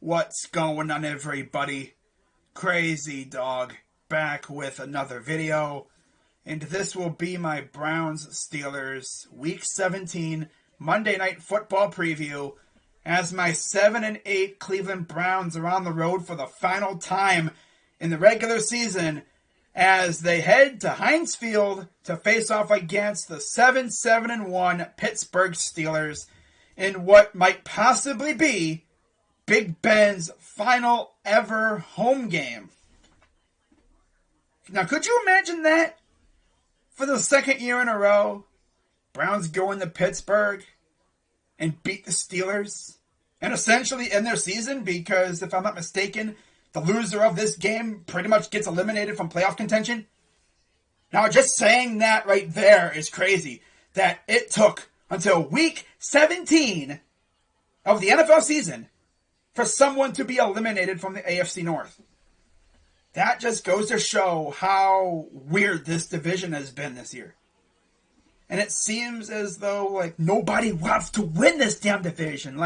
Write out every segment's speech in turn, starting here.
What's going on, everybody? Crazy Dog back with another video, and this will be my Browns-Steelers Week 17 Monday Night Football preview as my 7-8 Cleveland Browns are on the road for the final time in the regular season as they head to Heinz Field to face off against the 7-1 Pittsburgh Steelers in what might possibly be Big Ben's final ever home game. Now, could you imagine that? For the second year in a row, Browns go into Pittsburgh and beat the Steelers and essentially end their season because, if I'm not mistaken, the loser of this game pretty much gets eliminated from playoff contention. Now, just saying that right there is crazy. That it took until week 17 of the NFL season for someone to be eliminated from the AFC North. That just goes to show how weird this division has been this year. And it seems as though, nobody wants to win this damn division.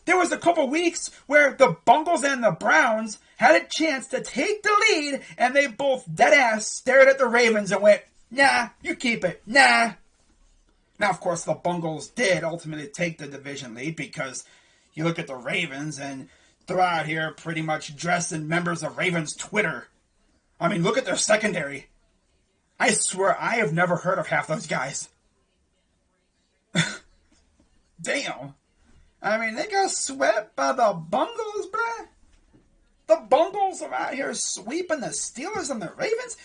There was a couple weeks where the Bungles and the Browns had a chance to take the lead, and they both deadass stared at the Ravens and went, nah, you keep it, nah. Now, of course, the Bungles did ultimately take the division lead because you look at the Ravens and they're out here pretty much dressed in members of Ravens Twitter. I mean, look at their secondary. I swear I have never heard of half those guys. Damn. I mean, they got swept by the Bungles, bruh. The Bungles are out here sweeping the Steelers and the Ravens.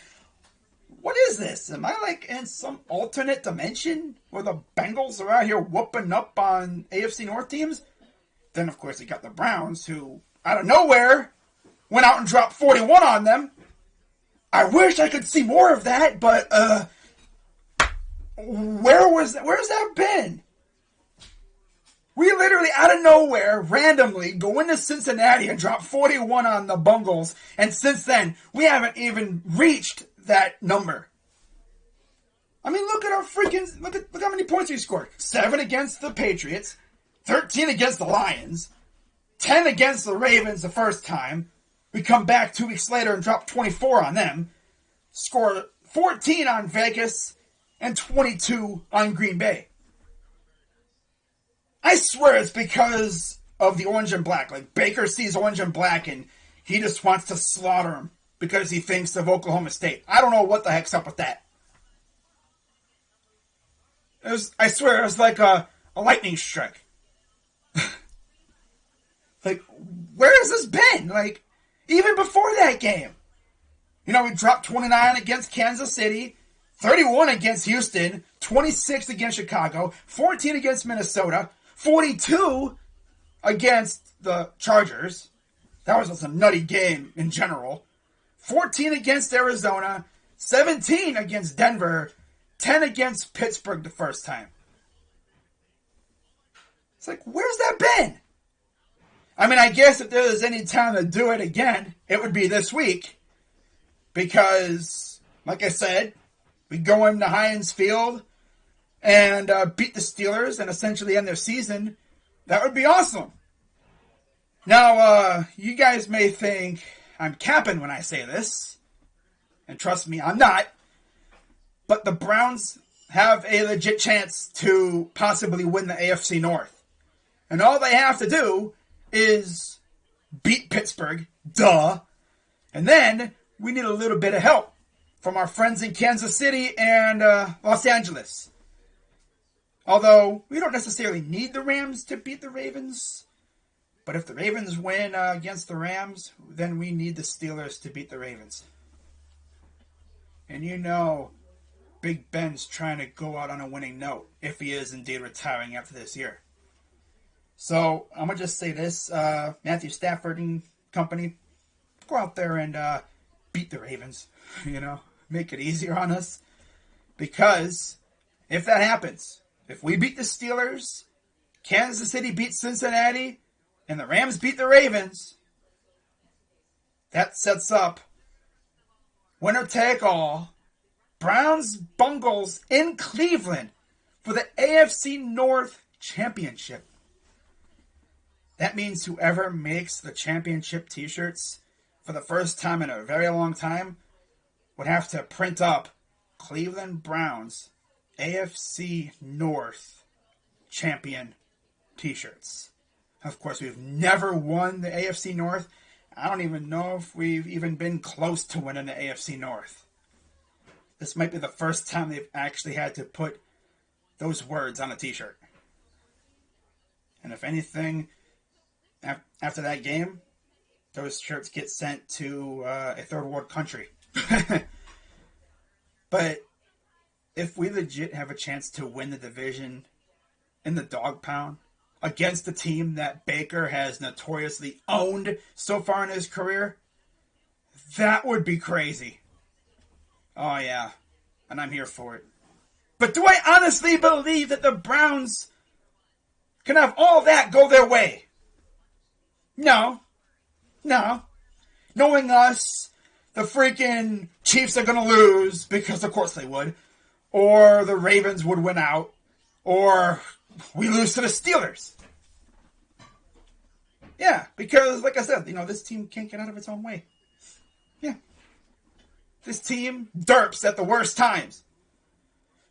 What is this? Am I in some alternate dimension where the Bengals are out here whooping up on AFC North teams? Then, of course, you got the Browns, who, out of nowhere, went out and dropped 41 on them. I wish I could see more of that, but, where's that been? We literally, out of nowhere, randomly go into Cincinnati and drop 41 on the Bungles, and since then, we haven't even reached that number. I mean, look how many points we scored. 7 against the Patriots, 13 against the Lions, 10 against the Ravens the first time. We come back 2 weeks later and drop 24 on them. Score 14 on Vegas and 22 on Green Bay. I swear it's because of the orange and black. Baker sees orange and black and he just wants to slaughter them because he thinks of Oklahoma State. I don't know what the heck's up with that. I swear it was like a lightning strike. Where has this been? Even before that game. We dropped 29 against Kansas City, 31 against Houston, 26 against Chicago, 14 against Minnesota, 42 against the Chargers. That was just a nutty game in general. 14 against Arizona, 17 against Denver, 10 against Pittsburgh the first time. It's where's that been? I mean, I guess if there was any time to do it again, it would be this week. Because, like I said, we go into Heinz Field and beat the Steelers and essentially end their season. That would be awesome. Now, you guys may think I'm capping when I say this. And trust me, I'm not. But the Browns have a legit chance to possibly win the AFC North. And all they have to do is beat Pittsburgh, duh. And then we need a little bit of help from our friends in Kansas City and Los Angeles. Although, we don't necessarily need the Rams to beat the Ravens. But if the Ravens win against the Rams, then we need the Steelers to beat the Ravens. And Big Ben's trying to go out on a winning note, if he is indeed retiring after this year. So, I'm going to just say this, Matthew Stafford and company, go out there and beat the Ravens, make it easier on us. Because if that happens, if we beat the Steelers, Kansas City beats Cincinnati, and the Rams beat the Ravens, that sets up winner take all, Browns Bungles in Cleveland for the AFC North Championship. that means whoever makes the championship t-shirts for the first time in a very long time would have to print up Cleveland Browns AFC North champion t-shirts. Of course, we've never won the AFC North. I don't even know if we've even been close to winning the AFC North. This might be the first time they've actually had to put those words on a t-shirt. And if anything, after that game, those shirts get sent to a third world country. But if we legit have a chance to win the division in the dog pound against the team that Baker has notoriously owned so far in his career, that would be crazy. Oh yeah, and I'm here for it. But do I honestly believe that the Browns can have all that go their way? No. Knowing us, the freaking Chiefs are going to lose, because of course they would. Or the Ravens would win out. Or we lose to the Steelers. Yeah, because like I said, this team can't get out of its own way. Yeah. This team derps at the worst times.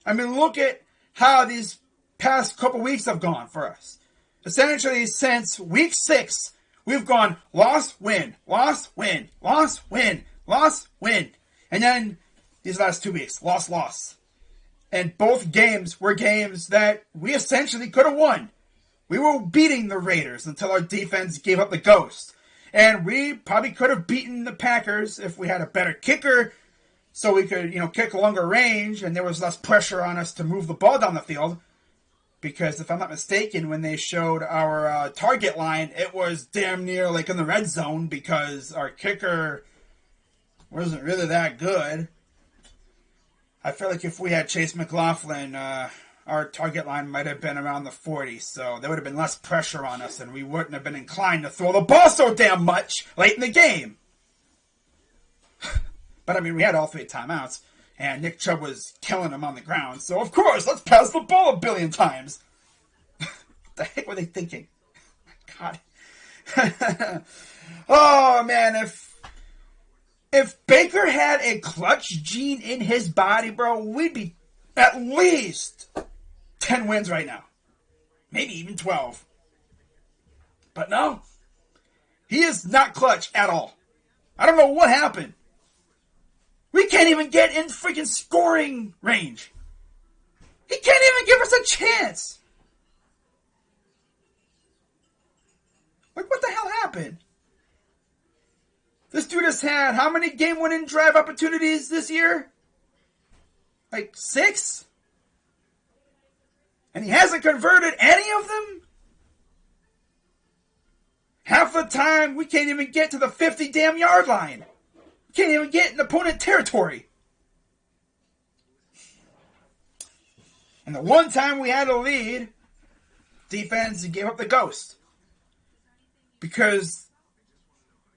I mean, look at how these past couple weeks have gone for us. Essentially, since week 6, we've gone loss, win, loss, win, loss, win, loss, win. And then these last 2 weeks, loss, loss. And both games were games that we essentially could have won. We were beating the Raiders until our defense gave up the ghost. And we probably could have beaten the Packers if we had a better kicker, so we could, kick a longer range and there was less pressure on us to move the ball down the field. Because if I'm not mistaken, when they showed our target line, it was damn near like in the red zone because our kicker wasn't really that good. I feel like if we had Chase McLaughlin, our target line might have been around the 40, so there would have been less pressure on us and we wouldn't have been inclined to throw the ball so damn much late in the game. But I mean, we had all 3 timeouts. And Nick Chubb was killing him on the ground. So, of course, let's pass the ball a billion times. What the heck were they thinking? God. Oh, man. If Baker had a clutch gene in his body, bro, we'd be at least 10 wins right now. Maybe even 12. But no. He is not clutch at all. I don't know what happened. We can't even get in freaking scoring range. He can't even give us a chance. Like, what the hell happened? This dude has had how many game-winning drive opportunities this year? Like 6? And he hasn't converted any of them? Half the time, we can't even get to the 50 damn yard line. Can't even get in opponent territory. And the one time we had a lead, defense gave up the ghost. Because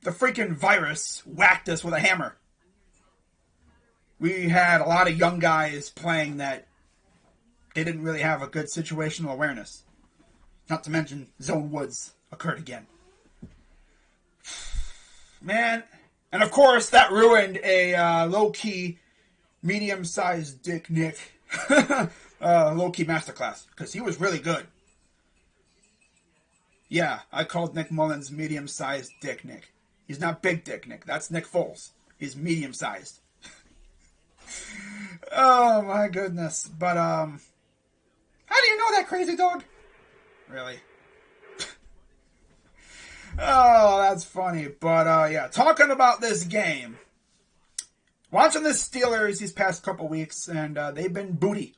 the freaking virus whacked us with a hammer. We had a lot of young guys playing that they didn't really have a good situational awareness. Not to mention zone woods occurred again. Man. And of course, that ruined a low-key, medium-sized Dick Nick low-key masterclass. Because he was really good. Yeah, I called Nick Mullins medium-sized Dick Nick. He's not Big Dick Nick. That's Nick Foles. He's medium-sized. Oh, my goodness. But, how do you know that, crazy dog? Really? Oh, that's funny. But, yeah, talking about this game. Watching the Steelers these past couple weeks, and they've been booty.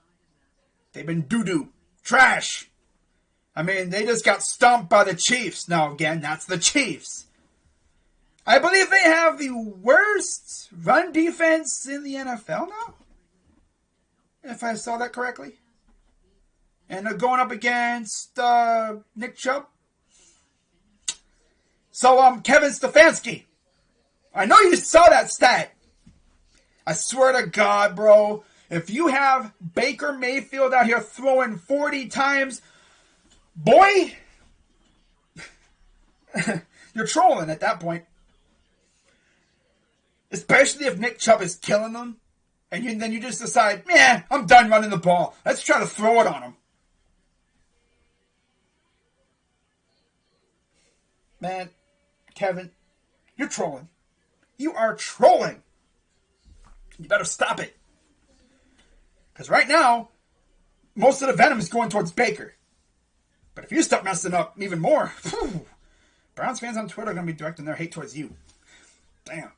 They've been doo-doo. Trash. I mean, they just got stomped by the Chiefs. Now, again, that's the Chiefs. I believe they have the worst run defense in the NFL now. If I saw that correctly. And they're going up against Nick Chubb. So, Kevin Stefanski. I know you saw that stat. I swear to God, bro. If you have Baker Mayfield out here throwing 40 times, boy, You're trolling at that point. Especially if Nick Chubb is killing them. And then you just decide, I'm done running the ball. Let's try to throw it on him. Man, Kevin, you're trolling. You are trolling. You better stop it. Because right now, most of the venom is going towards Baker. But if you start messing up even more, Browns fans on Twitter are going to be directing their hate towards you. Damn.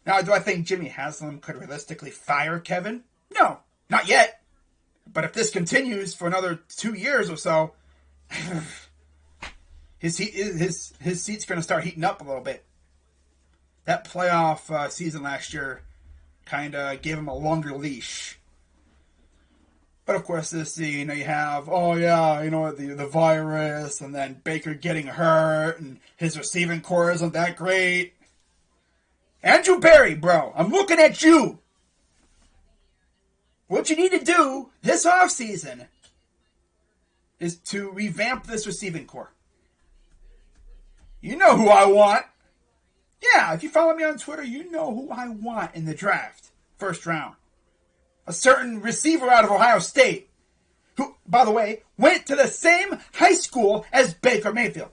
Now, do I think Jimmy Haslam could realistically fire Kevin? No, not yet. But if this continues for another 2 years or so, his seat's going to start heating up a little bit. That playoff season last year kind of gave him a longer leash. But of course, you have, the virus, and then Baker getting hurt, and his receiving core isn't that great. Andrew Berry, bro, I'm looking at you. What you need to do this offseason is to revamp this receiving core. You know who I want. Yeah, if you follow me on Twitter, you know who I want in the draft. First round. A certain receiver out of Ohio State, who, by the way, went to the same high school as Baker Mayfield.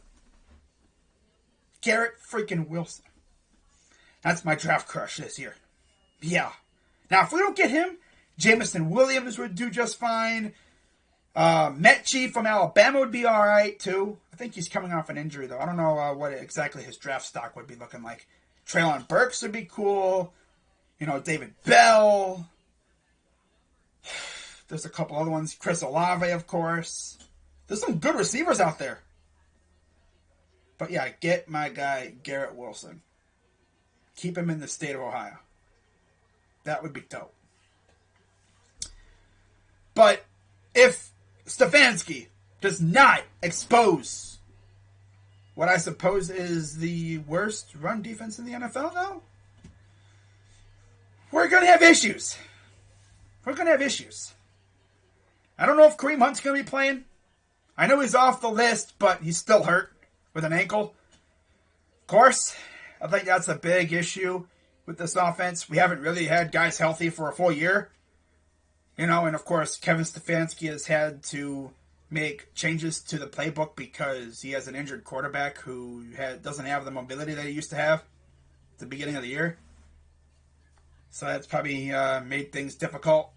Garrett freaking Wilson. That's my draft crush this year. Yeah. Now, if we don't get him, Jameson Williams would do just fine. Metchie from Alabama would be all right, too. I think he's coming off an injury, though. I don't know what exactly his draft stock would be looking like. Treylon Burks would be cool. David Bell. There's a couple other ones. Chris Olave, of course. There's some good receivers out there. But yeah, get my guy, Garrett Wilson. Keep him in the state of Ohio. That would be dope. But if Stefanski does not expose what I suppose is the worst run defense in the NFL, though, we're going to have issues. We're going to have issues. I don't know if Kareem Hunt's going to be playing. I know he's off the list, but he's still hurt with an ankle. Of course, I think that's a big issue with this offense. We haven't really had guys healthy for a full year. And of course, Kevin Stefanski has had to make changes to the playbook because he has an injured quarterback who doesn't have the mobility that he used to have at the beginning of the year. So that's probably made things difficult.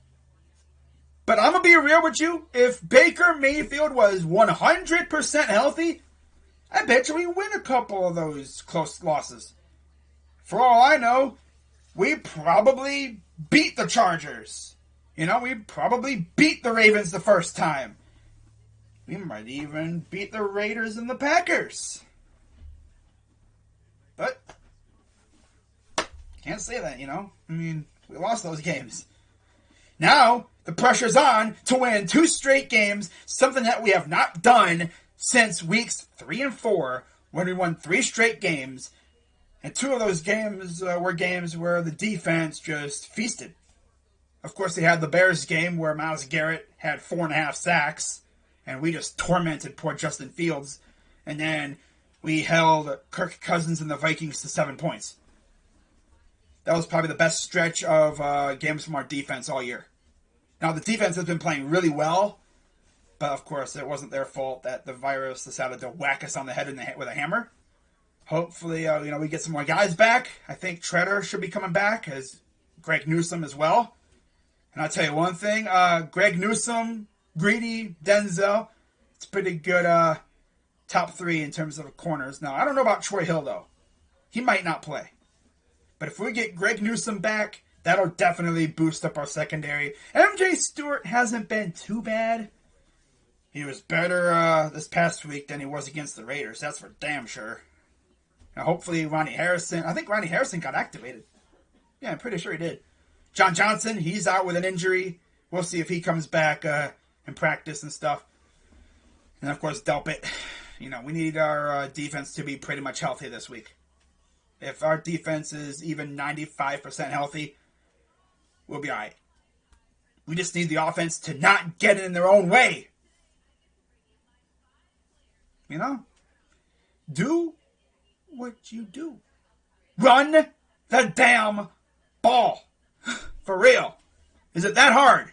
But I'm going to be real with you. If Baker Mayfield was 100% healthy, I bet you we win a couple of those close losses. For all I know, we probably beat the Chargers. We probably beat the Ravens the first time. We might even beat the Raiders and the Packers. But can't say that, we lost those games. Now, the pressure's on to win 2 straight games, something that we have not done since weeks 3 and 4, when we won 3 straight games. And 2 of those games were games where the defense just feasted. Of course, they had the Bears game where Myles Garrett had 4.5 sacks, and we just tormented poor Justin Fields. And then we held Kirk Cousins and the Vikings to 7 points. That was probably the best stretch of games from our defense all year. Now, the defense has been playing really well, but of course, it wasn't their fault that the virus decided to whack us on the head with a hammer. Hopefully, we get some more guys back. I think Treader should be coming back, as Greg Newsome as well. And I'll tell you one thing, Greg Newsome, Greedy, Denzel, it's pretty good top 3 in terms of corners. Now, I don't know about Troy Hill, though. He might not play. But if we get Greg Newsome back, that'll definitely boost up our secondary. MJ Stewart hasn't been too bad. He was better this past week than he was against the Raiders. That's for damn sure. Now, hopefully Ronnie Harrison. I think Ronnie Harrison got activated. Yeah, I'm pretty sure he did. John Johnson, he's out with an injury. We'll see if he comes back in practice and stuff. And, of course, Delpit. We need our defense to be pretty much healthy this week. If our defense is even 95% healthy, we'll be all right. We just need the offense to not get in their own way. do what you do. Run the damn ball. For real. Is it that hard?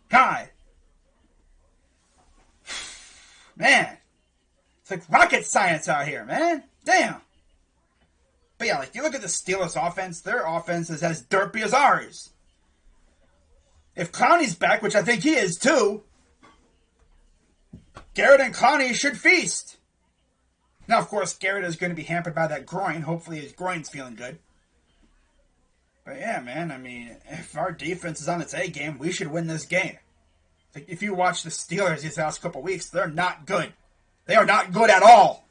God. Man. It's like rocket science out here, man. Damn. But yeah, like you look at the Steelers offense, their offense is as derpy as ours. If Clowney's back, which I think he is too, Garrett and Clowney should feast. Now, of course, Garrett is going to be hampered by that groin. Hopefully his groin's feeling good. But yeah, man, I mean, if our defense is on its A game, we should win this game. Like, if you watch the Steelers these last couple weeks, they're not good. They are not good at all.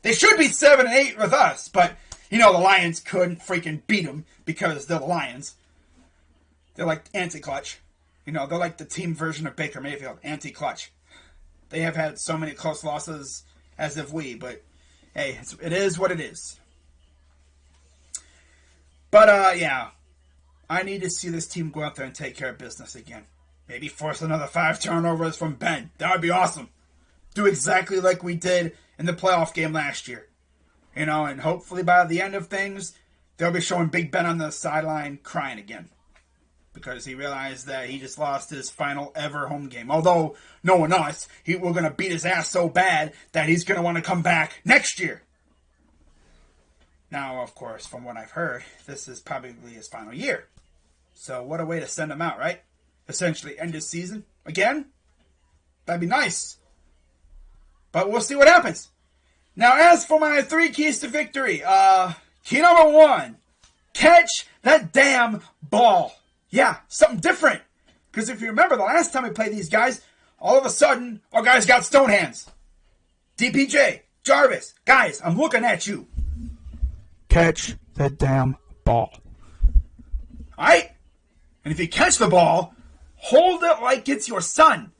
They should be 7-8 with us, but, you know, the Lions couldn't freaking beat them because they're the Lions. They're like anti-clutch. You know, they're like the team version of Baker Mayfield, anti-clutch. They have had so many close losses as if we, but hey, it is what it is. But, yeah, I need to see this team go out there and take care of business again. Maybe force another 5 turnovers from Ben. That would be awesome. Do exactly like we did in the playoff game last year. You know, and hopefully by the end of things, they'll be showing Big Ben on the sideline crying again. Because he realized that he just lost his final ever home game. Although, knowing us, we're going to beat his ass so bad that he's going to want to come back next year. Now, of course, from what I've heard, this is probably his final year. So what a way to send him out, right? Essentially end his season again? That'd be nice. But we'll see what happens. Now, as for my 3 keys to victory, key number 1, catch that damn ball. Yeah, something different. Because if you remember, the last time we played these guys, all of a sudden, our guys got stone hands. DPJ, Jarvis, guys, I'm looking at you. Catch the damn ball. Alright? And if you catch the ball, hold it like it's your son.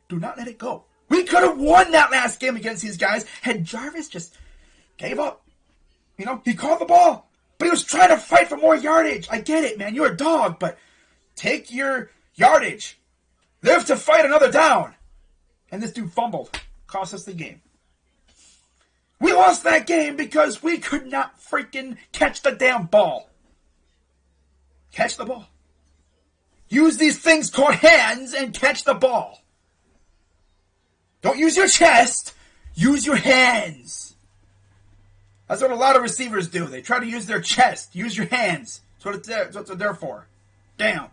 Do not let it go. We could have won that last game against these guys had Jarvis just gave up. You know, he caught the ball, but he was trying to fight for more yardage. I get it, man. You're a dog, but take your yardage. Live to fight another down. And this dude fumbled. Cost us the game. We lost that game because we could not freaking catch the damn ball. Catch the ball. Use these things called hands and catch the ball. Don't use your chest. Use your hands. That's what a lot of receivers do. They try to use their chest. Use your hands. That's what they're there for. Damn.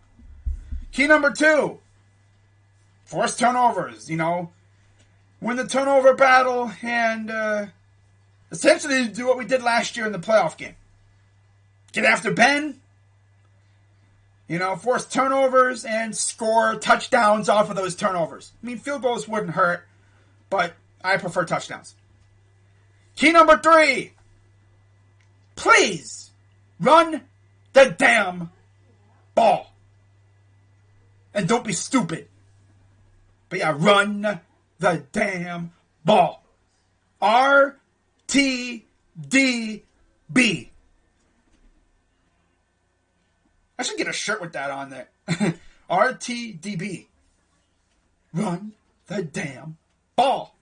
Key number 2. Force turnovers, you know. Win the turnover battle and essentially do what we did last year in the playoff game. Get after Ben. You know, force turnovers and score touchdowns off of those turnovers. I mean, field goals wouldn't hurt, but I prefer touchdowns. Key number 3. Please run the damn ball. And don't be stupid. But yeah, run the damn ball. RTDB. I should get a shirt with that on there. RTDB. Run the damn ball.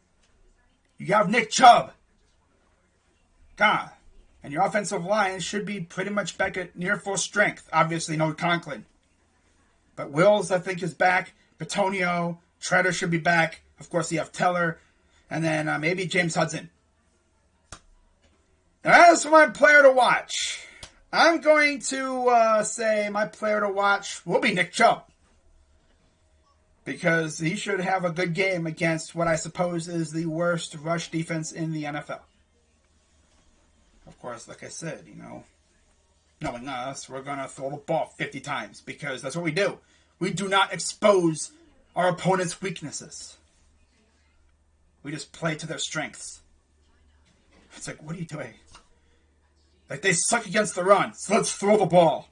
You have Nick Chubb. God. And your offensive line should be pretty much back at near full strength. Obviously, no Conklin. But Wills, I think, is back. Petonio. Treader should be back. Of course, you have Teller. And then maybe James Hudson. Now, as for my player to watch, I'm going to say my player to watch will be Nick Chubb. Because he should have a good game against what I suppose is the worst rush defense in the NFL. Of course, like I said, you know, knowing us, we're going to throw the ball 50 times because that's what we do. We do not expose our opponent's weaknesses. We just play to their strengths. It's like, what are you doing? Like, they suck against the run, so let's throw the ball.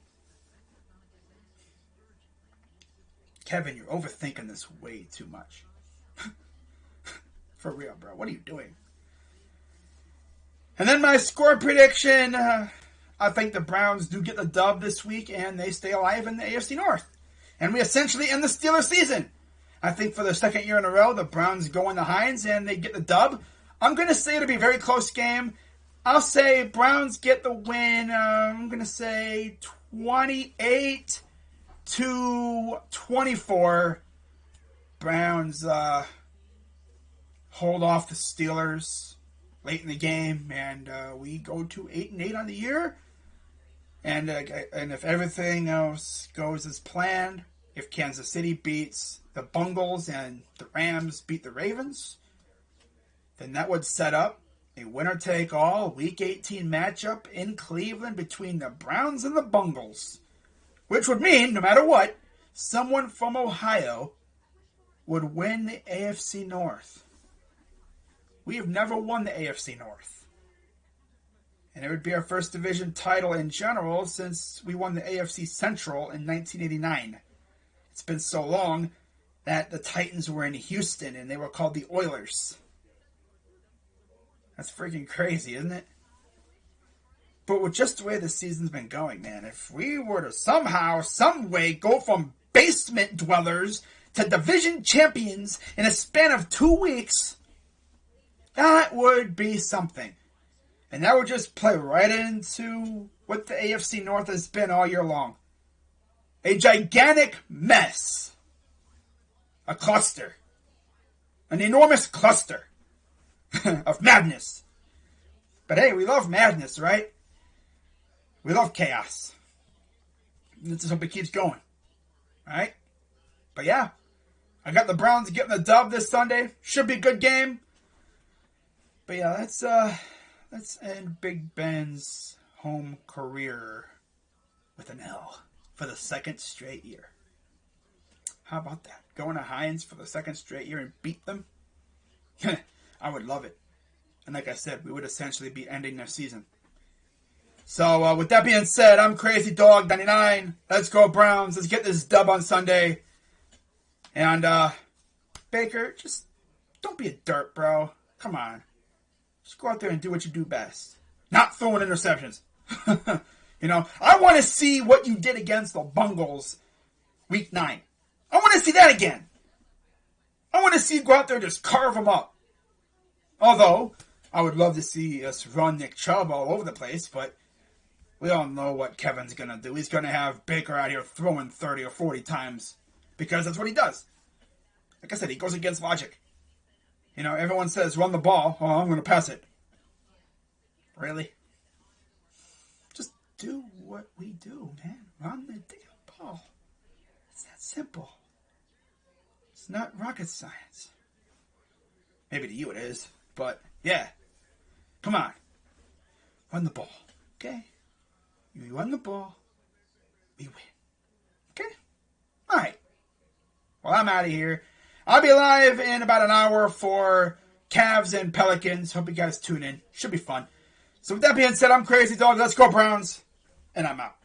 Kevin, you're overthinking this way too much. For real, bro. What are you doing? And then my score prediction. I think the Browns do get the dub this week, and they stay alive in the AFC North. And we essentially end the Steelers season. I think for the second year in a row, the Browns go in the Heinz, and they get the dub. I'm going to say it'll be a very close game. I'll say Browns get the win. I'm going to say 28-24. Browns hold off the Steelers late in the game, and we go to 8-8 on the year. And if everything else goes as planned, if Kansas City beats the Bungles and the Rams beat the Ravens, then that would set up a winner-take-all Week 18 matchup in Cleveland between the Browns and the Bungles, which would mean, no matter what, someone from Ohio would win the AFC North. We have never won the AFC North. And it would be our first division title in general since we won the AFC Central in 1989. It's been so long that the Titans were in Houston and they were called the Oilers. That's freaking crazy, isn't it? But with just the way the season's been going, man, if we were to somehow, some way go from basement dwellers to division champions in a span of 2 weeks, that would be something. And that would just play right into what the AFC North has been all year long. A gigantic mess. A cluster. An enormous cluster of madness. But hey, we love madness, right? We love chaos. This is hope it keeps going. Alright? But yeah, I got the Browns getting the dub this Sunday. Should be a good game. But yeah, let's end Big Ben's home career with an L for the second straight year. How about that? Going to Heinz for the second straight year and beat them? I would love it. And like I said, we would essentially be ending their season. So with that being said, I'm Crazy Dog 99. Let's go Browns. Let's get this dub on Sunday. And Baker, just don't be a dirt, bro. Come on. Just go out there and do what you do best. Not throwing interceptions. You know, I want to see what you did against the Bungles week 9. I want to see that again. I want to see you go out there and just carve them up. Although, I would love to see us run Nick Chubb all over the place, but we all know what Kevin's going to do. He's going to have Baker out here throwing 30 or 40 times because that's what he does. Like I said, he goes against logic. You know, everyone says, run the ball. Oh, I'm going to pass it. Really? Just do what we do, man. Run the damn ball. It's that simple. It's not rocket science. Maybe to you it is, but yeah. Come on. Run the ball, okay? You run the ball, we win. Okay? All right. Well, I'm out of here. I'll be live in about an hour for Cavs and Pelicans. Hope you guys tune in. Should be fun. So with that being said, I'm Crazy Dog. Let's go Browns. And I'm out.